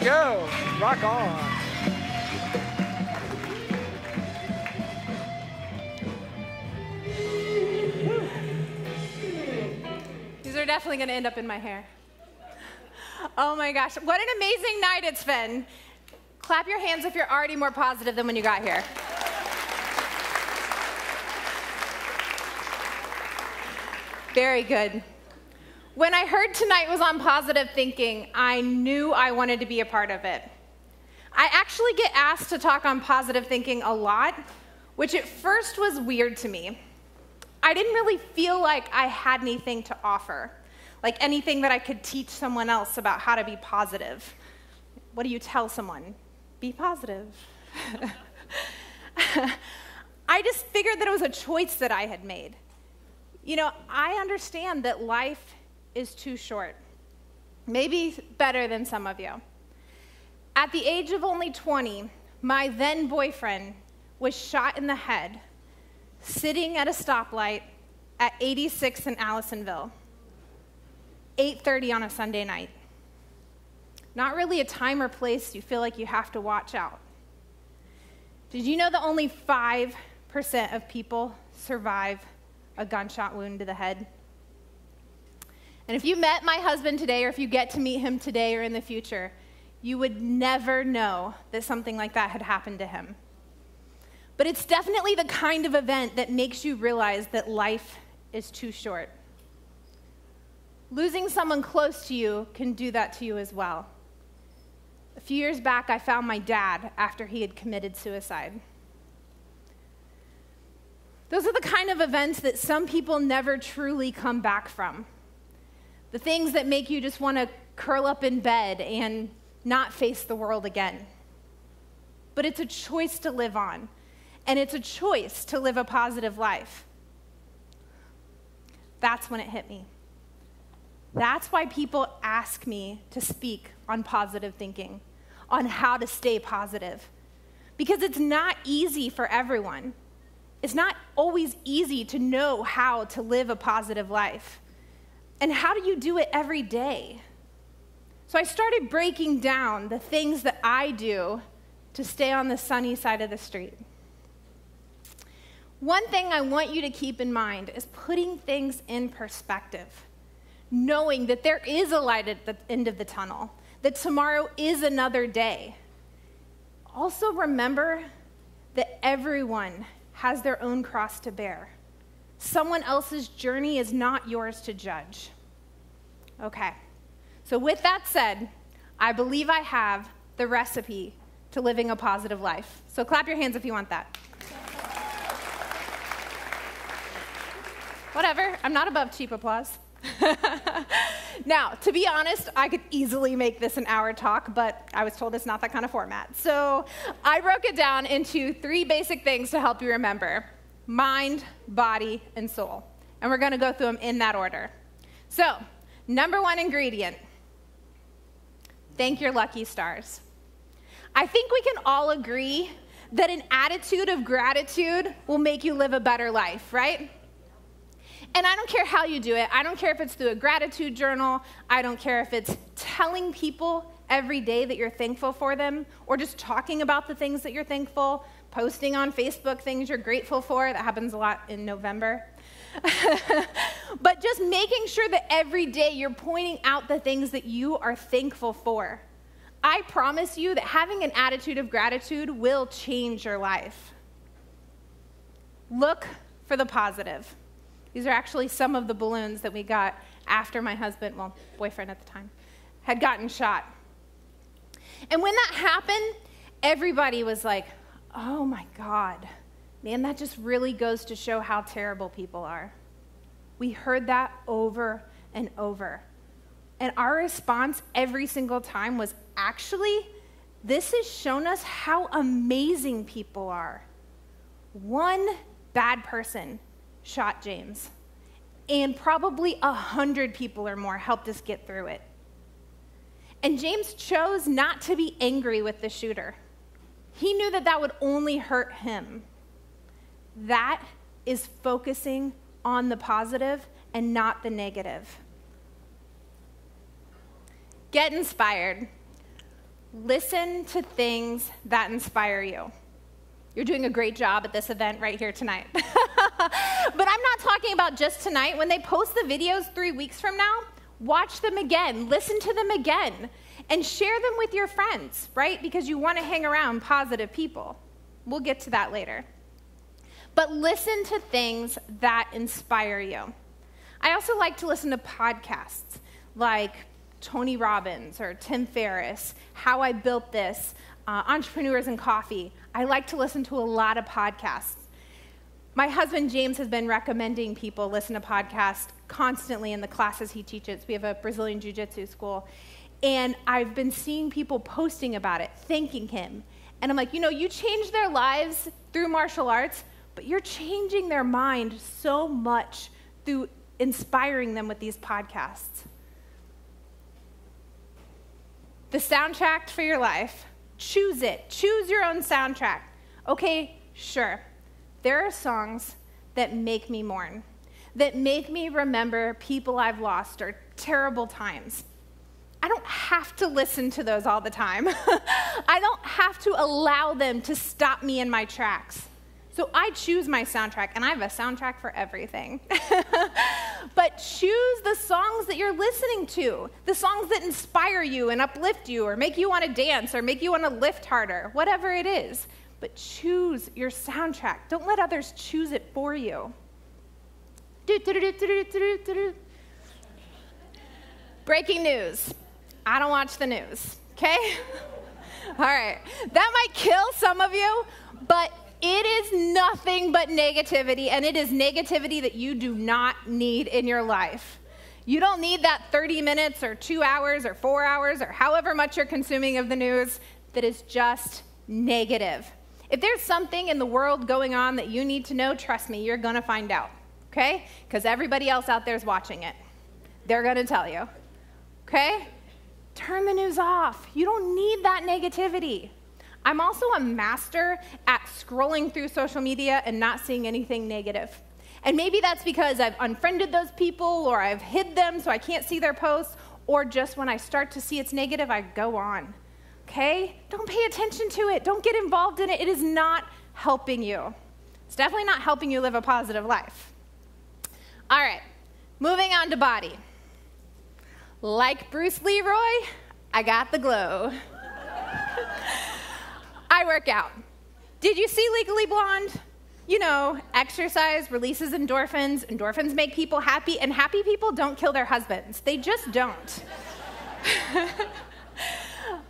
go. Rock on. These are definitely going to end up in my hair. Oh my gosh, what an amazing night it's been. Clap your hands if you're already more positive than when you got here. Very good. When I heard tonight was on positive thinking, I knew I wanted to be a part of it. I actually get asked to talk on positive thinking a lot, which at first was weird to me. I didn't really feel like I had anything to offer, like anything that I could teach someone else about how to be positive. What do you tell someone? Be positive. I just figured that it was a choice that I had made. You know, I understand that life is too short, maybe better than some of you. At the age of only 20, my then boyfriend was shot in the head, sitting at a stoplight at 86 in Allisonville, 8:30 on a Sunday night. Not really a time or place you feel like you have to watch out. Did you know that only 5% of people survive a gunshot wound to the head? And if you met my husband today, or if you get to meet him today or in the future, you would never know that something like that had happened to him. But it's definitely the kind of event that makes you realize that life is too short. Losing someone close to you can do that to you as well. A few years back, I found my dad after he had committed suicide. Those are the kind of events that some people never truly come back from. The things that make you just want to curl up in bed and not face the world again. But it's a choice to live on, and it's a choice to live a positive life. That's when it hit me. That's why people ask me to speak on positive thinking, on how to stay positive. Because it's not easy for everyone. It's not always easy to know how to live a positive life. And how do you do it every day? So I started breaking down the things that I do to stay on the sunny side of the street. One thing I want you to keep in mind is putting things in perspective, knowing that there is a light at the end of the tunnel, that tomorrow is another day. Also remember that everyone has their own cross to bear. Someone else's journey is not yours to judge. Okay, so with that said, I believe I have the recipe to living a positive life. So clap your hands if you want that. Whatever, I'm not above cheap applause. Now, to be honest, I could easily make this an hour talk, but I was told it's not that kind of format. So I broke it down into 3 basic things to help you remember: mind, body, and soul. And we're going to go through them in that order. So, number 1 ingredient, thank your lucky stars. I think we can all agree that an attitude of gratitude will make you live a better life, right? And I don't care how you do it. I don't care if it's through a gratitude journal. I don't care if it's telling people every day that you're thankful for them, or just talking about the things that you're thankful, posting on Facebook things you're grateful for. That happens a lot in November. But just making sure that every day you're pointing out the things that you are thankful for. I promise you that having an attitude of gratitude will change your life. Look for the positive. These are actually some of the balloons that we got after my husband, well, boyfriend at the time, had gotten shot. And when that happened, everybody was like, oh my God, man, that just really goes to show how terrible people are. We heard that over and over. And our response every single time was, actually, this has shown us how amazing people are. One bad person shot James, and probably 100 people or more helped us get through it. And James chose not to be angry with the shooter. He knew that that would only hurt him. That is focusing on the positive and not the negative. Get inspired. listen to things that inspire you. You're doing a great job at this event right here tonight. But I'm not talking about just tonight. When they post the videos 3 weeks from now, watch them again, listen to them again, and share them with your friends, right? Because you want to hang around positive people. We'll get to that later. But listen to things that inspire you. I also like to listen to podcasts like Tony Robbins or Tim Ferriss, How I Built This, Entrepreneurs and Coffee. I like to listen to a lot of podcasts. My husband, James, has been recommending people listen to podcasts constantly in the classes he teaches. We have a Brazilian Jiu-Jitsu school. And I've been seeing people posting about it, thanking him. And I'm like, you changed their lives through martial arts, but you're changing their mind so much through inspiring them with these podcasts. The soundtrack for your life. Choose it. Choose your own soundtrack. Okay, sure. There are songs that make me mourn, that make me remember people I've lost or terrible times. I don't have to listen to those all the time. I don't have to allow them to stop me in my tracks. So I choose my soundtrack, and I have a soundtrack for everything. But choose the songs that you're listening to, the songs that inspire you and uplift you or make you want to dance or make you want to lift harder, whatever it is. But choose your soundtrack. Don't let others choose it for you. Breaking news. I don't watch the news, okay? All right. That might kill some of you, but it is nothing but negativity, and it is negativity that you do not need in your life. You don't need that 30 minutes or 2 hours or 4 hours or however much you're consuming of the news that is just negative. If there's something in the world going on that you need to know, trust me, you're going to find out, okay? Because everybody else out there is watching it. They're going to tell you, okay? Turn the news off. You don't need that negativity. I'm also a master at scrolling through social media and not seeing anything negative. And maybe that's because I've unfriended those people or I've hid them so I can't see their posts, or just when I start to see it's negative, I go on. Okay? Don't pay attention to it. Don't get involved in it. It is not helping you. It's definitely not helping you live a positive life. All right, moving on to body. Like Bruce Leroy, I got the glow. I work out. Did you see Legally Blonde? Exercise releases endorphins. Endorphins make people happy, and happy people don't kill their husbands. They just don't.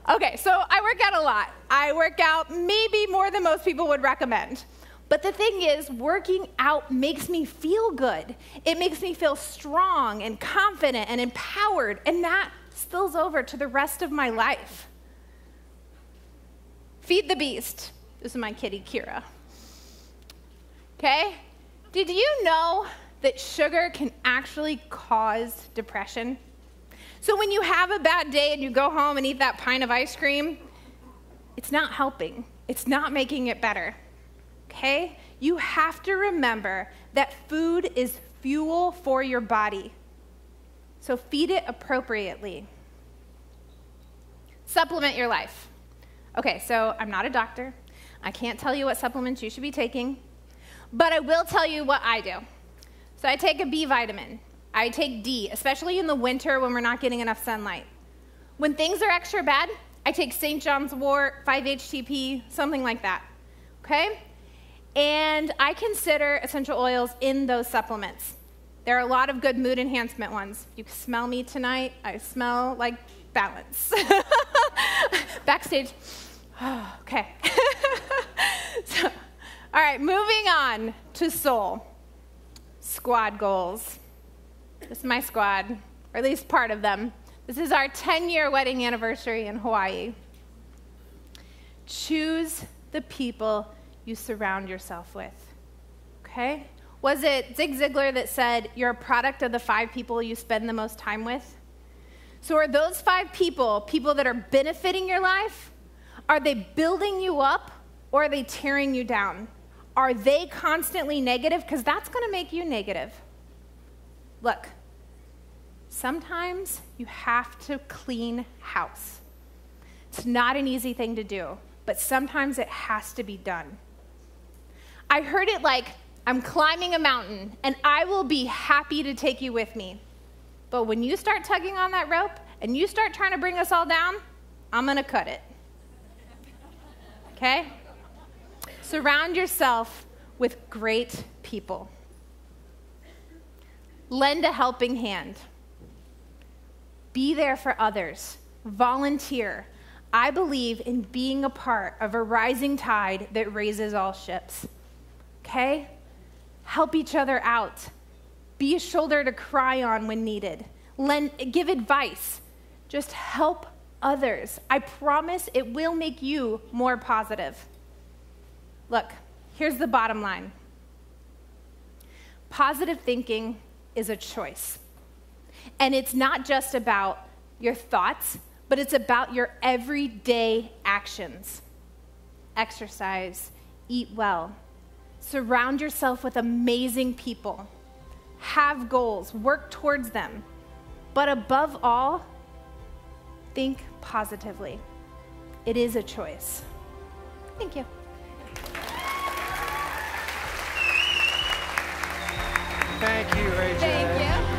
Okay, so I work out a lot. I work out maybe more than most people would recommend. But the thing is, working out makes me feel good. It makes me feel strong and confident and empowered, and that spills over to the rest of my life. Feed the beast. This is my kitty, Kira. Okay? Did you know that sugar can actually cause depression? So when you have a bad day and you go home and eat that pint of ice cream, it's not helping. It's not making it better. Okay? You have to remember that food is fuel for your body. So feed it appropriately. Supplement your life. Okay, so I'm not a doctor. I can't tell you what supplements you should be taking, but I will tell you what I do. So I take a B vitamin. I take D, especially in the winter when we're not getting enough sunlight. When things are extra bad, I take St. John's wort, 5-HTP, something like that, okay? And I consider essential oils in those supplements. There are a lot of good mood enhancement ones. You can smell me tonight. I smell like balance. Backstage. Oh, okay. So, all right, moving on to soul. Squad goals. This is my squad, or at least part of them. This is our 10-year wedding anniversary in Hawaii. Choose the people you surround yourself with, okay? Was it Zig Ziglar that said, you're a product of the 5 people you spend the most time with? So are those 5 people that are benefiting your life? Are they building you up, or are they tearing you down? Are they constantly negative? Because that's going to make you negative. Look, sometimes you have to clean house. It's not an easy thing to do, but sometimes it has to be done. I heard it like, I'm climbing a mountain, and I will be happy to take you with me. But when you start tugging on that rope, and you start trying to bring us all down, I'm going to cut it. Okay? Surround yourself with great people. Lend a helping hand. Be there for others. Volunteer. I believe in being a part of a rising tide that raises all ships. Okay? Help each other out. Be a shoulder to cry on when needed. Give advice. Just help others. I promise it will make you more positive. Look, here's the bottom line. Positive thinking is a choice. And it's not just about your thoughts, but it's about your everyday actions. Exercise, eat well, surround yourself with amazing people, have goals, work towards them, but above all, think positively. It is a choice. Thank you. Thank you, Rachel. Thank you.